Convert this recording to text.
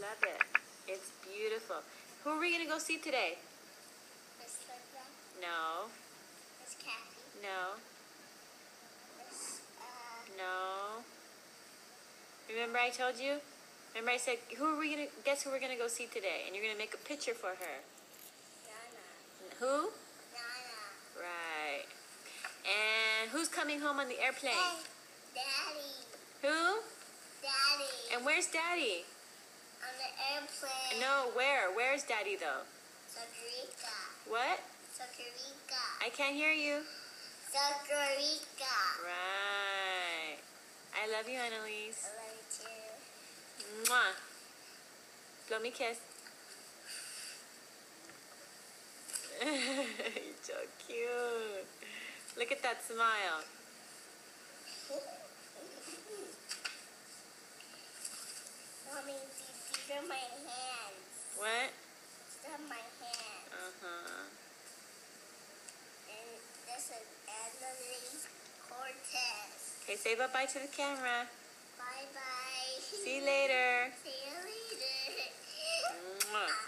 love it. It's beautiful. Who are we going to go see today? Miss Linda. No. Miss Kathy. No. Miss, No. Remember I told you? Remember I said, guess who we're going to go see today? And you're going to make a picture for her. Nana. Who? Nana. Right. And who's coming home on the airplane? Hey, Daddy. Who? Daddy. And where's Daddy? On the airplane. No, where? Where's Daddy, though? Sakarica. What? Sakarica. I can't hear you. Sakarica. Right. I love you, Annalise. I love you too. Mwah. Blow me a kiss. You're so cute. Look at that smile. Mommy, these are my hands. What? These are my hands. Uh-huh. And this is Annalise Cortez. Okay, say bye-bye to the camera. Bye-bye. See you later. See you later. Mwah.